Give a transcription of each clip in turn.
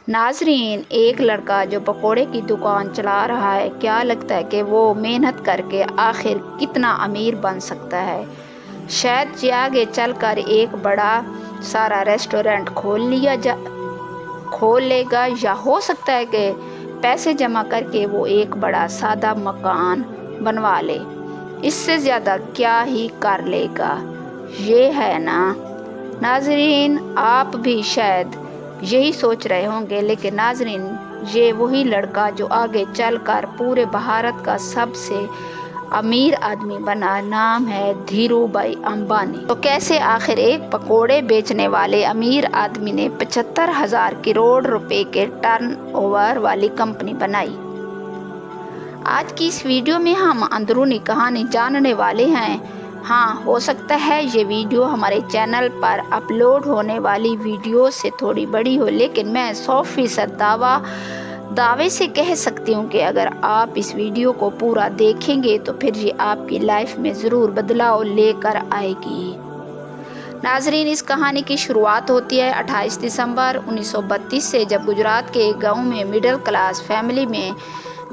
नाजरीन, एक लड़का जो पकोड़े की दुकान चला रहा है, क्या लगता है कि वो मेहनत करके आखिर कितना अमीर बन सकता है? शायद ये आगे चलकर एक बड़ा सारा रेस्टोरेंट खोल लेगा, या हो सकता है कि पैसे जमा करके वो एक बड़ा सादा मकान बनवा ले। इससे ज़्यादा क्या ही कर लेगा, ये है ना। नाजरीन, आप भी शायद यही सोच रहे होंगे, लेकिन नाजरीन, ये वही लड़का जो आगे चलकर पूरे भारत का सबसे अमीर आदमी बना, नाम है धीरू भाई अंबानी। तो कैसे आखिर एक पकोड़े बेचने वाले अमीर आदमी ने 75,000 करोड़ रुपए के टर्नओवर वाली कंपनी बनाई? आज की इस वीडियो में हम अंदरूनी कहानी जानने वाले हैं। हाँ, हो सकता है ये वीडियो हमारे चैनल पर अपलोड होने वाली वीडियो से थोड़ी बड़ी हो, लेकिन मैं 100% दावे से कह सकती हूँ कि अगर आप इस वीडियो को पूरा देखेंगे तो फिर ये आपकी लाइफ में ज़रूर बदलाव लेकर आएगी। नाजरीन, इस कहानी की शुरुआत होती है 28 दिसंबर 1932 से, जब गुजरात के एक गाँव में मिडिल क्लास फैमिली में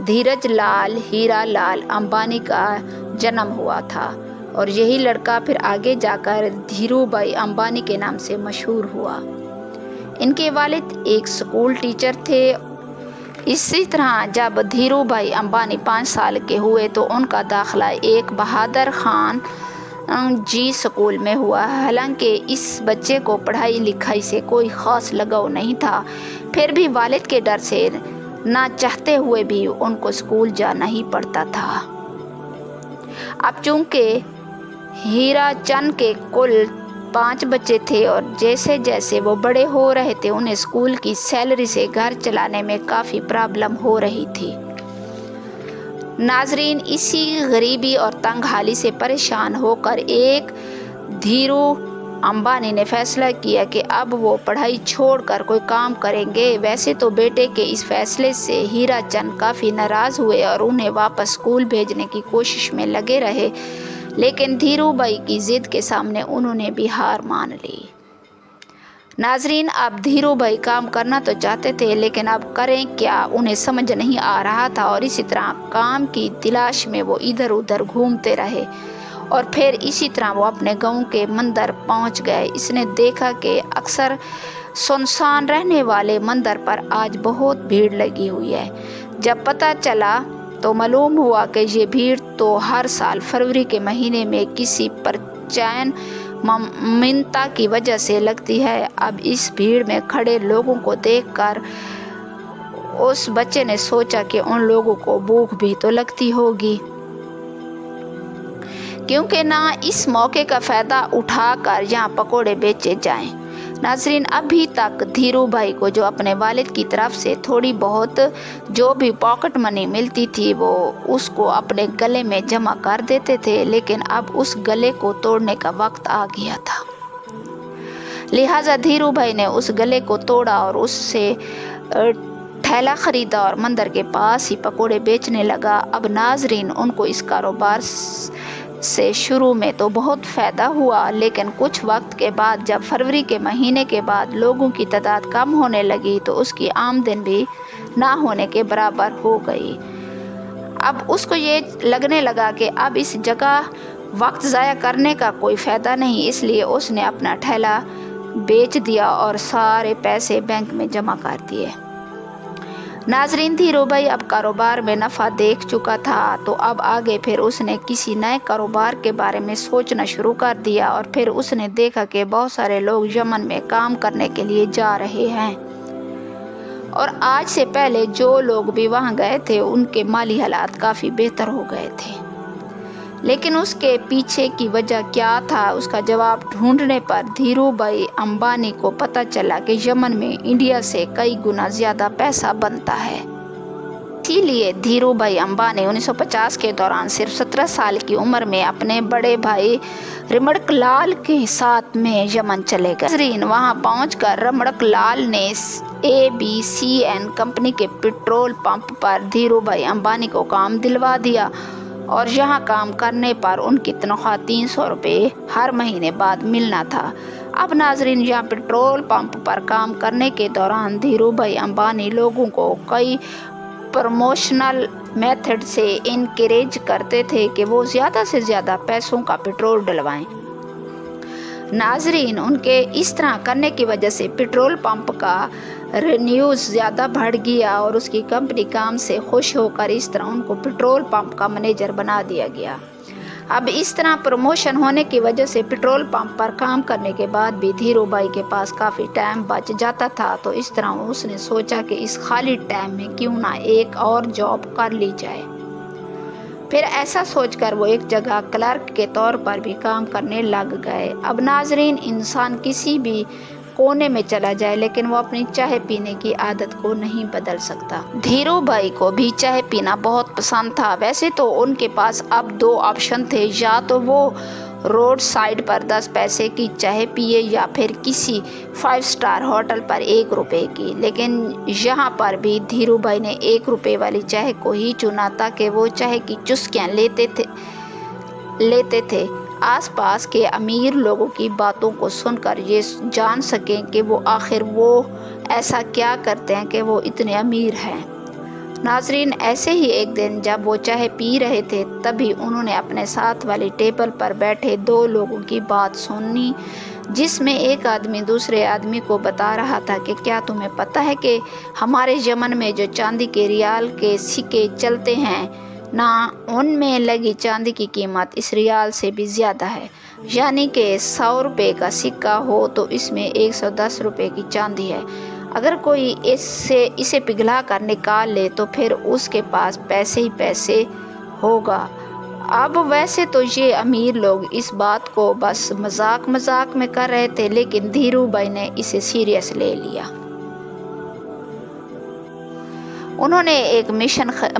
धीरज लाल हीरा लाल अंबानी का जन्म हुआ था, और यही लड़का फिर आगे जाकर धीरू भाई अंबानी के नाम से मशहूर हुआ। इनके वालिद एक स्कूल टीचर थे। इसी तरह जब धीरू भाई अंबानी 5 साल के हुए तो उनका दाखिला एक बहादुर खान जी स्कूल में हुआ। हालांकि इस बच्चे को पढ़ाई लिखाई से कोई ख़ास लगाव नहीं था, फिर भी वालिद के डर से ना चाहते हुए भी उनको स्कूल जाना ही पड़ता था। अब चूंकि हीरा चंद के कुल 5 बच्चे थे, और जैसे जैसे वो बड़े हो रहे थे उन्हें स्कूल की सैलरी से घर चलाने में काफ़ी प्रॉब्लम हो रही थी। नाजरीन, इसी गरीबी और तंगहाली से परेशान होकर एक धीरू अंबानी ने फैसला किया कि अब वो पढ़ाई छोड़कर कोई काम करेंगे। वैसे तो बेटे के इस फैसले से हीरा चंद काफ़ी नाराज़ हुए और उन्हें वापस स्कूल भेजने की कोशिश में लगे रहे, लेकिन धीरू भाई की जिद के सामने उन्होंने भी हार मान ली। नाजरीन, अब धीरू भाई काम करना तो चाहते थे, लेकिन अब करें क्या, उन्हें समझ नहीं आ रहा था, और इसी तरह काम की तलाश में वो इधर उधर घूमते रहे। और फिर इसी तरह वो अपने गांव के मंदिर पहुंच गए। इसने देखा कि अक्सर सुनसान रहने वाले मंदिर पर आज बहुत भीड़ लगी हुई है। जब पता चला तो मालूम हुआ कि ये भीड़ तो हर साल फरवरी के महीने में किसी परचैन मिन्नता की वजह से लगती है। अब इस भीड़ में खड़े लोगों को देखकर उस बच्चे ने सोचा कि उन लोगों को भूख भी तो लगती होगी, क्योंकि ना इस मौके का फ़ायदा उठाकर यहाँ पकोड़े बेचे जाएं। नाजरीन, अभी तक धीरू भाई को जो अपने वालिद की तरफ से थोड़ी बहुत जो भी पॉकेट मनी मिलती थी वो उसको अपने गले में जमा कर देते थे, लेकिन अब उस गले को तोड़ने का वक्त आ गया था। लिहाजा धीरू भाई ने उस गले को तोड़ा और उससे ठेला खरीदा और मंदिर के पास ही पकोड़े बेचने लगा। अब नाजरीन, उनको इस कारोबार से शुरू में तो बहुत फ़ायदा हुआ, लेकिन कुछ वक्त के बाद जब फरवरी के महीने के बाद लोगों की तादाद कम होने लगी तो उसकी आमदन भी ना होने के बराबर हो गई। अब उसको ये लगने लगा कि अब इस जगह वक्त ज़ाया करने का कोई फ़ायदा नहीं, इसलिए उसने अपना ठेला बेच दिया और सारे पैसे बैंक में जमा कर दिए। नाजरीन, धीरू भाई अब कारोबार में नफ़ा देख चुका था, तो अब आगे फिर उसने किसी नए कारोबार के बारे में सोचना शुरू कर दिया। और फिर उसने देखा कि बहुत सारे लोग यमन में काम करने के लिए जा रहे हैं, और आज से पहले जो लोग भी वहाँ गए थे उनके माली हालात काफ़ी बेहतर हो गए थे। लेकिन उसके पीछे की वजह क्या था, उसका जवाब ढूंढने पर धीरू भाई अंबानी को पता चला कि यमन में इंडिया से कई गुना ज़्यादा पैसा बनता है। इसीलिए धीरू भाई अंबानी 1950 के दौरान सिर्फ 17 साल की उम्र में अपने बड़े भाई रमणक लाल के साथ में यमन चले गए। वहां पहुंचकर रमणक लाल ने ABCN कंपनी के पेट्रोल पंप पर धीरू भाई अंबानी को काम दिलवा दिया, और यहाँ काम करने पर उनकी तनख्वाह 300 रुपये हर महीने बाद मिलना था। अब नाजरीन, यहाँ पेट्रोल पंप पर काम करने के दौरान धीरू भाई अंबानी लोगों को कई प्रमोशनल मेथड से इनकरेज करते थे कि वो ज़्यादा से ज़्यादा पैसों का पेट्रोल डलवाएं। नाजरीन, उनके इस तरह करने की वजह से पेट्रोल पंप का रेवेन्यूज़ ज़्यादा बढ़ गया और उसकी कंपनी काम से खुश होकर इस तरह उनको पेट्रोल पंप का मैनेजर बना दिया गया। अब इस तरह प्रमोशन होने की वजह से पेट्रोल पंप पर काम करने के बाद भी धीरू भाई के पास काफ़ी टाइम बच जाता था, तो इस तरह उसने सोचा कि इस खाली टाइम में क्यों ना एक और जॉब कर ली जाए। फिर ऐसा सोचकर वो एक जगह क्लर्क के तौर पर भी काम करने लग गए। अब नाजरीन, इंसान किसी भी कोने में चला जाए लेकिन वो अपनी चाय पीने की आदत को नहीं बदल सकता। धीरू भाई को भी चाय पीना बहुत पसंद था। वैसे तो उनके पास अब दो ऑप्शन थे, या तो वो रोड साइड पर 10 पैसे की चाय पिए या फिर किसी 5 स्टार होटल पर 1 रुपए की। लेकिन यहाँ पर भी धीरू भाई ने 1 रुपए वाली चाय को ही चुना ताकि वो चाय की चुस्कियाँ लेते थे। आसपास के अमीर लोगों की बातों को सुनकर ये जान सकें कि वो आखिर वो ऐसा क्या करते हैं कि वो इतने अमीर हैं। नाजरीन, ऐसे ही एक दिन जब वो चाय पी रहे थे तभी उन्होंने अपने साथ वाली टेबल पर बैठे 2 लोगों की बात सुनी, जिसमें एक आदमी दूसरे आदमी को बता रहा था कि क्या तुम्हें पता है कि हमारे यमन में जो चांदी के रियाल के सिक्के चलते हैं ना, उनमें लगी चांदी की कीमत इस रियाल से भी ज़्यादा है। यानी कि 100 रुपये का सिक्का हो तो इसमें 110 रुपये की चांदी है। अगर कोई इसे पिघला कर निकाल ले तो फिर उसके पास पैसे ही पैसे होगा। अब वैसे तो ये अमीर लोग इस बात को बस मजाक में कर रहे थे, लेकिन धीरू भाई ने इसे सीरियस ले लिया। उन्होंने एक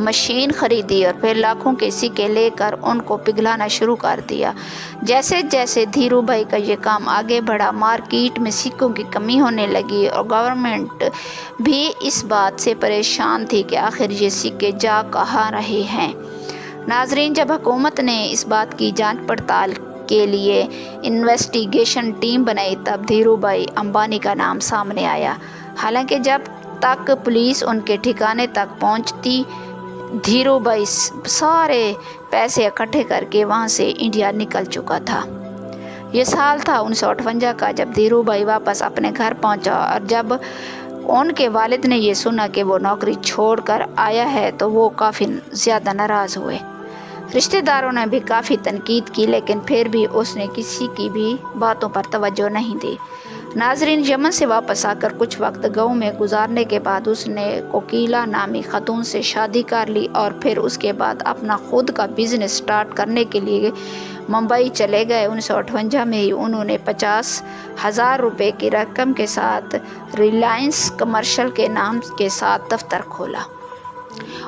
मशीन खरीदी और फिर लाखों के सिक्के लेकर उनको पिघलाना शुरू कर दिया। जैसे जैसे धीरू भाई का ये काम आगे बढ़ा, मार्केट में सिक्कों की कमी होने लगी और गवर्नमेंट भी इस बात से परेशान थी कि आखिर ये सिक्के जा कहाँ रहे हैं। नाजरीन, जब हुकूमत ने इस बात की जांच पड़ताल के लिए इन्वेस्टिगेशन टीम बनाई तब धीरू भाई अंबानी का नाम सामने आया। हालांकि जब तक पुलिस उनके ठिकाने तक पहुंचती, धीरू भाई सारे पैसे इकट्ठे करके वहां से इंडिया निकल चुका था। ये साल था 1958 का जब धीरू भाई वापस अपने घर पहुंचा और जब उनके वालिद ने ये सुना कि वो नौकरी छोड़कर आया है तो वो काफ़ी ज़्यादा नाराज़ हुए। रिश्तेदारों ने भी काफ़ी तनकीद की, लेकिन फिर भी उसने किसी की भी बातों पर तवज्जो नहीं दी। नाजरीन, यमन से वापस आकर कुछ वक्त गाँव में गुजारने के बाद उसने कोकिला नामी खातून से शादी कर ली और फिर उसके बाद अपना खुद का बिजनेस स्टार्ट करने के लिए मुंबई चले गए। 1958 में ही उन्होंने 50,000 रुपये की रकम के साथ रिलायंस कमर्शियल के नाम के साथ दफ्तर खोला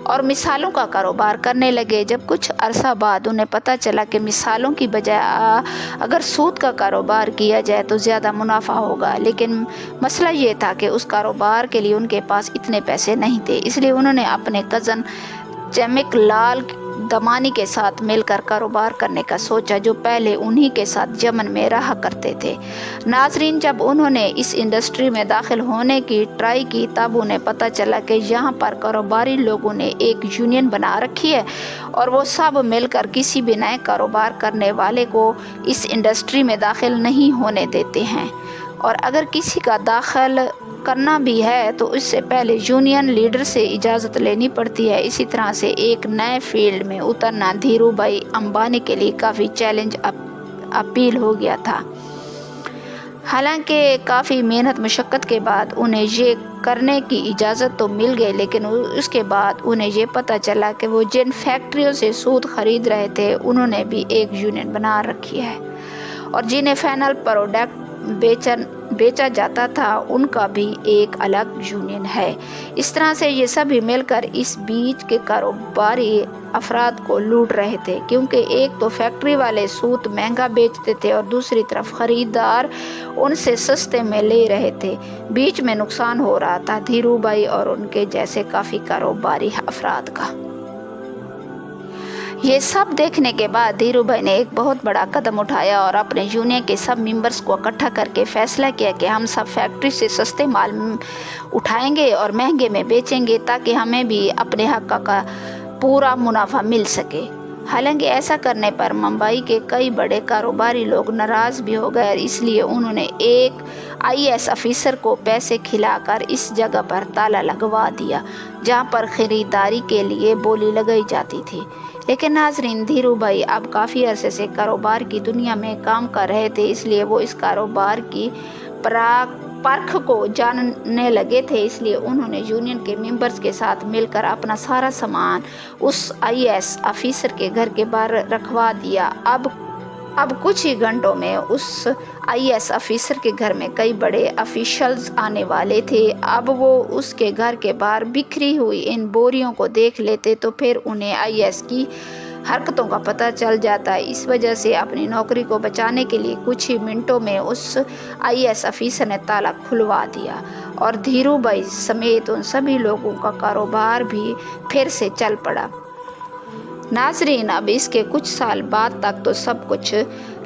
और मिसालों का कारोबार करने लगे। जब कुछ अरसा बाद उन्हें पता चला कि मिसालों की बजाय अगर सूद का कारोबार किया जाए तो ज़्यादा मुनाफा होगा, लेकिन मसला ये था कि उस कारोबार के लिए उनके पास इतने पैसे नहीं थे। इसलिए उन्होंने अपने कज़न चमिक लाल दमानी के साथ मिलकर कारोबार करने का सोचा, जो पहले उन्हीं के साथ यमन में रहा करते थे। नाजरीन, जब उन्होंने इस इंडस्ट्री में दाखिल होने की ट्राई की तब उन्हें पता चला कि यहाँ पर कारोबारी लोगों ने एक यूनियन बना रखी है और वो सब मिलकर किसी भी नए कारोबार करने वाले को इस इंडस्ट्री में दाखिल नहीं होने देते हैं, और अगर किसी का दाखिल करना भी है तो इससे पहले यूनियन लीडर से इजाज़त लेनी पड़ती है। इसी तरह से एक नए फील्ड में उतरना धीरू भाई अंबानी के लिए काफ़ी चैलेंज अपील हो गया था। हालांकि काफ़ी मेहनत मशक्क़त के बाद उन्हें ये करने की इजाज़त तो मिल गई, लेकिन उसके बाद उन्हें ये पता चला कि वो जिन फैक्ट्रियों से सूद खरीद रहे थे उन्होंने भी एक यूनियन बना रखी है और जिन्हें फाइनल प्रोडक्ट बेचा जाता था उनका भी एक अलग यूनियन है। इस तरह से ये सभी मिलकर इस बीच के कारोबारी अफराद को लूट रहे थे, क्योंकि एक तो फैक्ट्री वाले सूत महंगा बेचते थे और दूसरी तरफ खरीदार उनसे सस्ते में ले रहे थे। बीच में नुकसान हो रहा था धीरू भाई और उनके जैसे काफ़ी कारोबारी अफराद का। ये सब देखने के बाद धीरू भाई ने एक बहुत बड़ा कदम उठाया और अपने यूनियन के सब मेंबर्स को इकट्ठा करके फैसला किया कि हम सब फैक्ट्री से सस्ते माल उठाएंगे और महंगे में बेचेंगे ताकि हमें भी अपने हक का पूरा मुनाफा मिल सके। हालांकि ऐसा करने पर मुंबई के कई बड़े कारोबारी लोग नाराज़ भी हो गए, इसलिए उन्होंने एक आईएएस ऑफिसर को पैसे खिलाकर इस जगह पर ताला लगवा दिया जहां पर खरीदारी के लिए बोली लगाई जाती थी। लेकिन नाजरीन, धीरू भाई अब काफ़ी अरसे से कारोबार की दुनिया में काम कर रहे थे, इसलिए वो इस कारोबार की परख को जानने लगे थे। इसलिए उन्होंने यूनियन के मेंबर्स के साथ मिलकर अपना सारा सामान उस आईएएस ऑफिसर के घर के बाहर रखवा दिया। अब कुछ ही घंटों में उस आईएएस ऑफिसर के घर में कई बड़े ऑफिशियल्स आने वाले थे। अब वो उसके घर के बाहर बिखरी हुई इन बोरियों को देख लेते तो फिर उन्हें आईएएस की हरकतों का पता चल जाता है। इस वजह से अपनी नौकरी को बचाने के लिए कुछ ही मिनटों में उस आईएएस ऑफिसर ने ताला खुलवा दिया और धीरू भाई समेत उन सभी लोगों का कारोबार भी फिर से चल पड़ा। नाजरीन, अब इसके कुछ साल बाद तक तो सब कुछ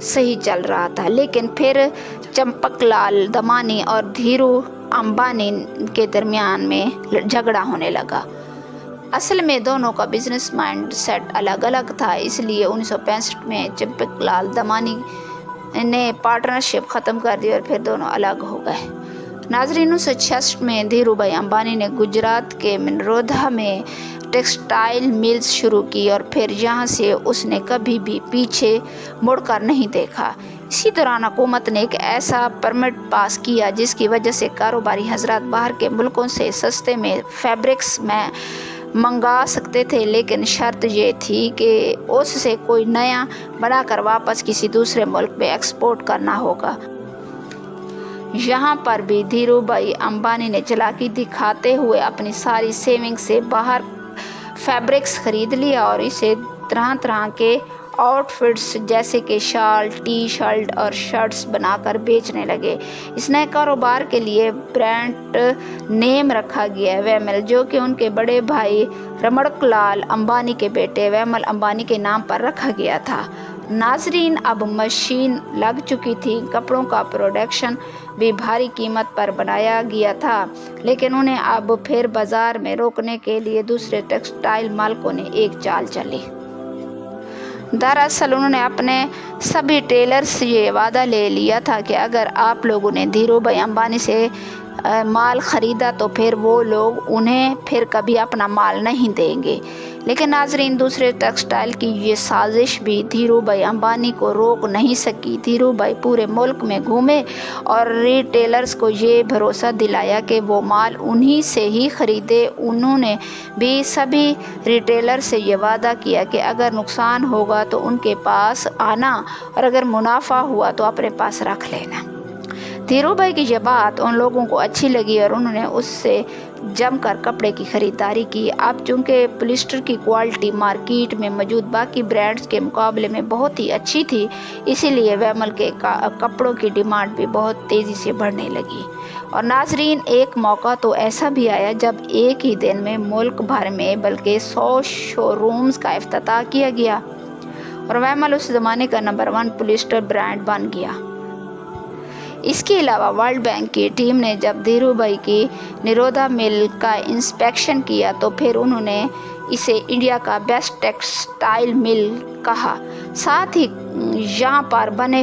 सही चल रहा था, लेकिन फिर चंपकलाल दमानी और धीरू अंबानी के दरमियान में झगड़ा होने लगा। असल में दोनों का बिजनेस माइंड सेट अलग अलग था, इसलिए 1965 में चंपकलाल दमानी ने पार्टनरशिप ख़त्म कर दी और फिर दोनों अलग हो गए। नाजरीन, 1966 में धीरू भाई अंबानी ने गुजरात के निरोधा में टेक्सटाइल मिल्स शुरू की और फिर यहाँ से उसने कभी भी पीछे मुड़कर नहीं देखा। इसी दौरान हुकूमत ने एक ऐसा परमिट पास किया जिसकी वजह से कारोबारी हजरात बाहर के मुल्कों से सस्ते में फैब्रिक्स में मंगा सकते थे, लेकिन शर्त ये थी कि उससे कोई नया बनाकर वापस किसी दूसरे मुल्क में एक्सपोर्ट करना होगा। यहाँ पर भी धीरू भाई अंबानी ने चालाकी दिखाते हुए अपनी सारी सेविंग से बाहर फैब्रिक्स खरीद लिया और इसे तरह तरह के आउटफिट्स जैसे कि शाल, टी शर्ट और शर्ट्स बनाकर बेचने लगे। इस नए कारोबार के लिए ब्रांड नेम रखा गया वैमल, जो कि उनके बड़े भाई रमणकलाल अंबानी के बेटे वैमल अंबानी के नाम पर रखा गया था। नाजरीन, अब मशीन लग चुकी थी, कपड़ों का प्रोडक्शन भी भारी कीमत पर बनाया गया था, लेकिन उन्हें अब फिर बाजार में रोकने के लिए दूसरे टेक्सटाइल मालिकों ने एक चाल चली। दरअसल उन्होंने अपने सभी टेलर से ये वादा ले लिया था कि अगर आप लोगों ने धीरू भाई अंबानी से माल ख़रीदा तो फिर वो लोग उन्हें फिर कभी अपना माल नहीं देंगे। लेकिन नाजरीन, दूसरे टेक्सटाइल की ये साजिश भी धीरू भाई अंबानी को रोक नहीं सकी। धीरू भाई पूरे मुल्क में घूमे और रिटेलर्स को ये भरोसा दिलाया कि वो माल उन्हीं से ही ख़रीदे। उन्होंने भी सभी रिटेलर से ये वादा किया कि अगर नुकसान होगा तो उनके पास आना और अगर मुनाफा हुआ तो अपने पास रख लेना। धीरू भाई की ये बात उन लोगों को अच्छी लगी और उन्होंने उससे जमकर कपड़े की ख़रीदारी की। अब चूँकि पॉलिस्टर की क्वालिटी मार्केट में मौजूद बाकी ब्रांड्स के मुकाबले में बहुत ही अच्छी थी, इसीलिए वैमल के कपड़ों की डिमांड भी बहुत तेज़ी से बढ़ने लगी। और नाजरीन, एक मौका तो ऐसा भी आया जब एक ही दिन में मुल्क भर में बल्कि 100 शोरूम्स का इफ्तिताह किया गया और वैमल उस ज़माने का नंबर 1 पॉलिस्टर ब्रांड बन गया। इसके अलावा वर्ल्ड बैंक की टीम ने जब धीरू भाई की निरोधा मिल का इंस्पेक्शन किया तो फिर उन्होंने इसे इंडिया का बेस्ट टेक्सटाइल मिल कहा। साथ ही यहाँ पर बने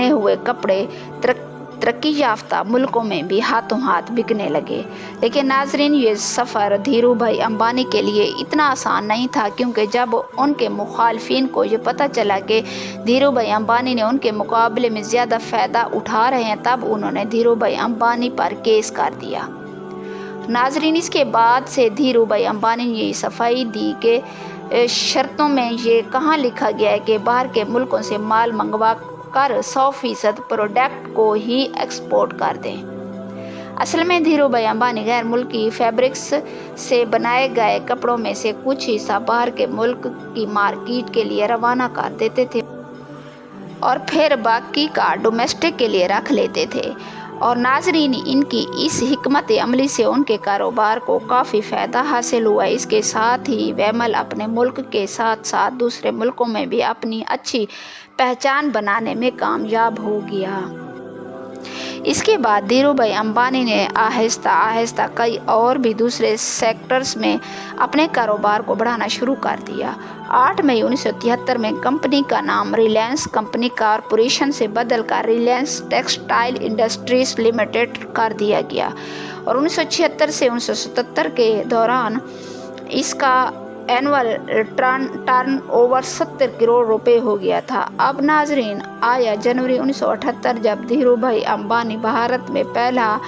हुए कपड़े तरक्की याफ्ता मुल्कों में भी हाथों हाथ बिकने लगे। लेकिन नाजरीन, ये सफ़र धीरू भाई अंबानी के लिए इतना आसान नहीं था, क्योंकि जब उनके मुखालफिन को ये पता चला कि धीरू भाई अंबानी ने उनके मुकाबले में ज़्यादा फ़ायदा उठा रहे हैं, तब उन्होंने धीरू भाई अंबानी पर केस कर दिया। नाजरीन, इसके बाद से धीरू भाई अंबानी ने ये सफाई दी कि शर्तों में ये कहाँ लिखा गया है कि बाहर के मुल्कों से माल मंगवा कर 100% प्रोडक्ट को ही एक्सपोर्ट कर दें। असल में धीरू भाई अंबानी गैर मुल्की फैब्रिक्स से बनाए गए कपड़ों में से कुछ हिस्सा बाहर के मुल्क की मार्केट के लिए रवाना कर देते थे और फिर बाकी का डोमेस्टिक के लिए रख लेते थे। اور ناظرین، ان کی اس حکمت عملی سے ان کے کاروبار کو کافی فائدہ حاصل ہوا۔ اس کے ساتھ ہی ویمل اپنے ملک کے ساتھ ساتھ دوسرے ملکوں میں بھی اپنی اچھی پہچان بنانے میں کامیاب ہو گیا۔ اس کے بعد دھیرو بھائی امبانی نے آہستہ آہستہ کئی اور بھی دوسرے سیکٹرز میں اپنے کاروبار کو بڑھانا شروع کر دیا۔ 8 مئی 1973 میں کمپنی کا نام ریلائنس کمپنی کارپوریشن سے بدل کر ریلائنس ٹیکسٹائل انڈسٹریز لمیٹڈ کر دیا گیا، اور 1976 سے 1977 کے دوران اس کا اینول ٹرن اوور 70 کروڑ روپے ہو گیا تھا۔ اب ناظرین، آیا جنوری 1978 جب دھیرو بھائی امبانی بھارت میں پہلا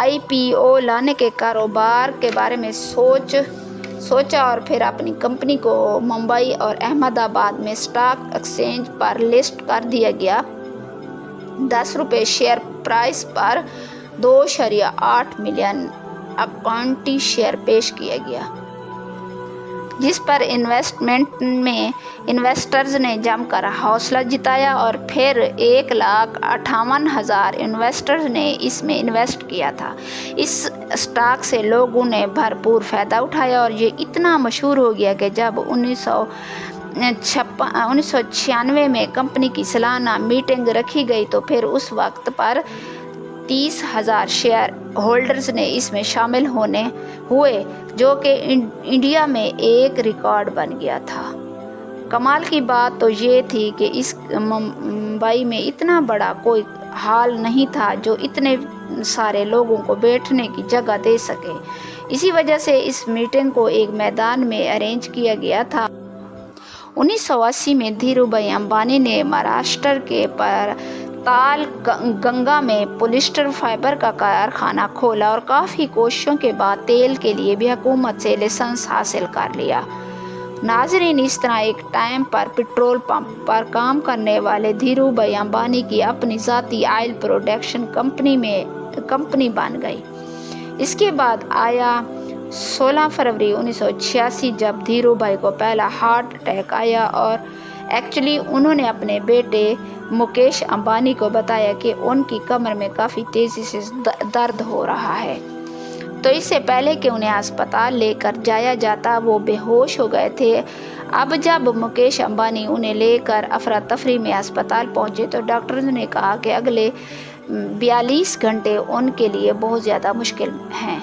IPO لانے کے کاروبار کے بارے میں سوچا اور پھر اپنی کمپنی کو ممبئی اور احمد آباد میں اسٹاک ایکسچینج پر لسٹ کر دیا گیا۔ 10 روپے شیئر پرائس پر 2.8 ملین اکوئٹی شیئر پیش کیا گیا، جس پر انویسٹرز نے جم کر حوصلہ جتایا، اور پھر 1,58,000 انویسٹرز نے اس میں انویسٹ کیا تھا۔ اس اسٹاک سے لوگوں نے بھرپور فائدہ اٹھایا، اور یہ اتنا مشہور ہو گیا کہ جب 1996 میں کمپنی کی سالانہ میٹنگ رکھی گئی تو پھر اس وقت پر 30,000 شیئر ہولڈرز نے اس میں شامل ہوئے، جو کہ انڈیا میں ایک ریکارڈ بن گیا تھا۔ کمال کی بات تو یہ تھی کہ اس ممبئی میں اتنا بڑا کوئی ہال نہیں تھا جو اتنے سارے لوگوں کو بیٹھنے کی جگہ دے سکے۔ اسی وجہ سے اس میٹنگ کو ایک میدان میں ارینج کیا گیا تھا۔ 1980 میں دھیرو بھائی امبانی نے مہاراشٹر کے تال گنگا میں پولیسٹر فائبر کا کارخانہ کھولا، اور کافی کوششوں کے بعد تیل کے لیے بھی حکومت سے لائسنس حاصل کر لیا۔ ناظرین، اس طرح ایک ٹائم پر پیٹرول پمپ پر کام کرنے والے دھیرو بھائی امبانی کی اپنی ذاتی آئل پروڈکشن کمپنی بن گئی۔ اس کے بعد آیا 16 فروری 1986 جب دھیرو بھائی کو پہلا ہارٹ اٹیک آیا، اور ایکچولی انہوں نے اپنے بیٹے مکیش امبانی کو بتایا کہ ان کی کمر میں کافی تیزی سے درد ہو رہا ہے، تو اس سے پہلے کہ انہیں ہسپتال لے کر جایا جاتا وہ بے ہوش ہو گئے تھے۔ اب جب مکیش امبانی انہیں لے کر افراتفری میں ہسپتال پہنچے تو ڈاکٹرز نے کہا کہ اگلے 42 گھنٹے ان کے لیے بہت زیادہ مشکل ہیں،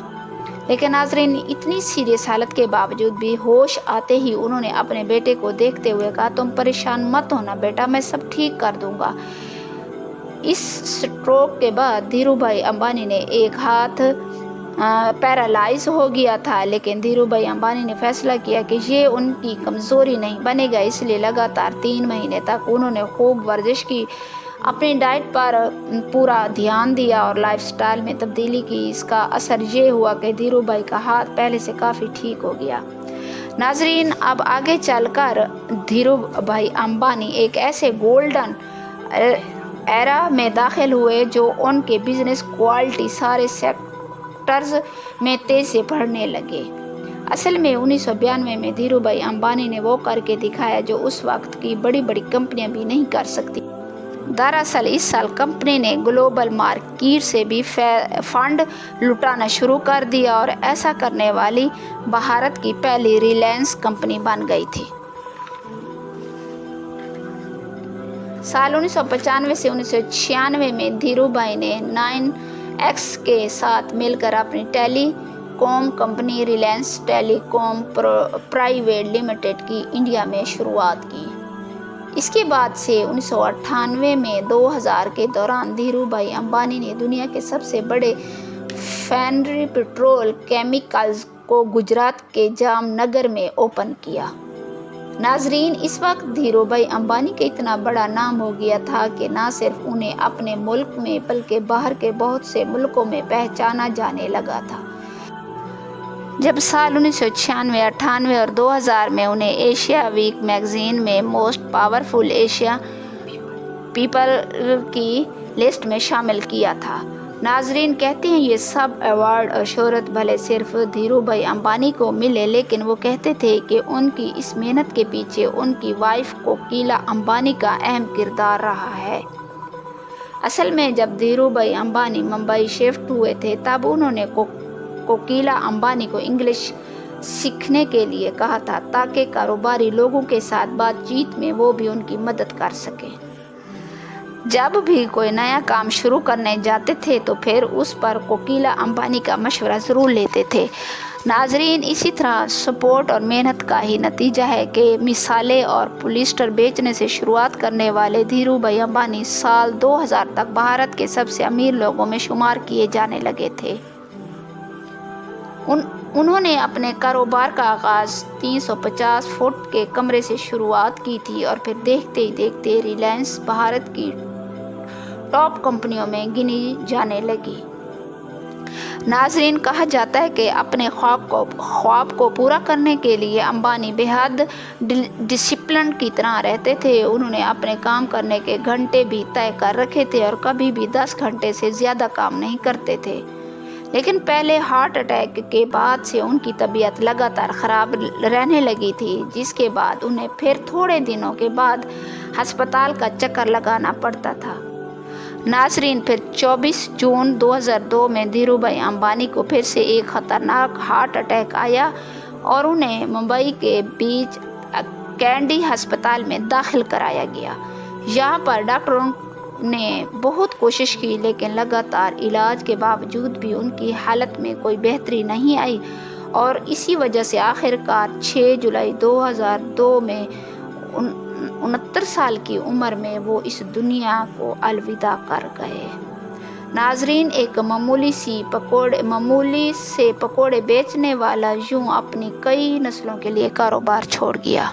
لیکن ناظرین، اتنی سیریس حالت کے باوجود بھی ہوش آتے ہی انہوں نے اپنے بیٹے کو دیکھتے ہوئے کہا، تم پریشان مت ہونا بیٹا، میں سب ٹھیک کر دوں گا۔ اس سٹروک کے بعد دھیرو بھائی امبانی نے ایک ہاتھ پیرالائز ہو گیا تھا، لیکن دھیرو بھائی امبانی نے فیصلہ کیا کہ یہ ان کی کمزوری نہیں بنے گا، اس لیے لگاتار 3 مہینے تک انہوں نے خوب ورزش کی، اپنی ڈائٹ پر پورا دھیان دیا اور لائف سٹائل میں تبدیلی کی۔ اس کا اثر یہ ہوا کہ دھیرو بھائی کا ہاتھ پہلے سے کافی ٹھیک ہو گیا۔ ناظرین، اب آگے چل کر دھیرو بھائی امبانی ایک ایسے گولڈن ایرا میں داخل ہوئے جو ان کے بزنس کوالٹی سارے سیکٹرز میں تیزی سے بڑھنے لگے۔ اصل میں 1992 میں دھیرو بھائی امبانی نے وہ کر کے دکھایا جو اس وقت کی بڑی بڑی کمپنیاں بھی نہیں کر سکتی۔ دراصل اس سال کمپنی نے گلوبل مارکیٹ سے بھی فنڈ لٹانا شروع کر دیا، اور ایسا کرنے والی بھارت کی پہلی ریلائنس کمپنی بن گئی تھی۔ سال 1995 سے 1996 میں دھیرو بھائی نے 9X کے ساتھ مل کر اپنی ٹیلی کام کمپنی ریلائنس ٹیلی کام پرائیویٹ لمیٹڈ کی انڈیا میں شروعات کی۔ اس کے بعد سے 1998 میں 2000 کے دوران دھیرو بھائی امبانی نے دنیا کے سب سے بڑے ریفائنری پیٹرول کیمیکلز کو گجرات کے جام نگر میں اوپن کیا۔ ناظرین، اس وقت دھیرو بھائی امبانی کا اتنا بڑا نام ہو گیا تھا کہ نہ صرف انہیں اپنے ملک میں بلکہ باہر کے بہت سے ملکوں میں پہچانا جانے لگا تھا۔ جب سال 1996، 98 اور 2000 میں انہیں ایشیا ویک میگزین میں موسٹ پاورفل ایشیا پیپل کی لسٹ میں شامل کیا تھا۔ ناظرین، کہتے ہیں یہ سب ایوارڈ اور شہرت بھلے صرف دھیرو بھائی امبانی کو ملے، لیکن وہ کہتے تھے کہ ان کی اس محنت کے پیچھے ان کی وائف کوکیلا امبانی کا اہم کردار رہا ہے۔ اصل میں جب دھیرو بھائی امبانی ممبئی شفٹ ہوئے تھے تب انہوں نے کوکیلا امبانی کو انگلش سیکھنے کے لیے کہا تھا تاکہ کاروباری لوگوں کے ساتھ بات چیت میں وہ بھی ان کی مدد کر سکیں۔ جب بھی کوئی نیا کام شروع کرنے جاتے تھے تو پھر اس پر کوکیلا امبانی کا مشورہ ضرور لیتے تھے۔ ناظرین، اسی طرح سپورٹ اور محنت کا ہی نتیجہ ہے کہ مسالے اور پولیسٹر بیچنے سے شروعات کرنے والے دھیرو بھائی امبانی سال 2000 تک بھارت کے سب سے امیر لوگوں میں شمار کیے جانے لگے تھے۔ انہوں نے اپنے کاروبار کا آغاز 350 فٹ کے کمرے سے شروعات کی تھی اور پھر دیکھتے ہی دیکھتے ریلائنس بھارت کی ٹاپ کمپنیوں میں گنی جانے لگی۔ ناظرین، کہا جاتا ہے کہ اپنے خواب کو پورا کرنے کے لیے امبانی بے حد ڈسپلن کی طرح رہتے تھے۔ انہوں نے اپنے کام کرنے کے گھنٹے بھی طے کر رکھے تھے اور کبھی بھی 10 گھنٹے سے زیادہ کام نہیں کرتے تھے۔ لیکن پہلے ہارٹ اٹیک کے بعد سے ان کی طبیعت لگاتار خراب رہنے لگی تھی، جس کے بعد انہیں پھر تھوڑے دنوں کے بعد ہسپتال کا چکر لگانا پڑتا تھا۔ ناظرین، پھر 24 جون 2002 میں دھیرو بھائی امبانی کو پھر سے ایک خطرناک ہارٹ اٹیک آیا اور انہیں ممبئی کے بیچ کینڈی ہسپتال میں داخل کرایا گیا۔ یہاں پر ڈاکٹروں نے بہت کوشش کی لیکن لگاتار علاج کے باوجود بھی ان کی حالت میں کوئی بہتری نہیں آئی اور اسی وجہ سے آخر کار 6 جولائی 2002 میں 69 سال کی عمر میں وہ اس دنیا کو الوداع کر گئے۔ ناظرین، ایک معمولی سے پکوڑے بیچنے والا یوں اپنی کئی نسلوں کے لیے کاروبار چھوڑ گیا۔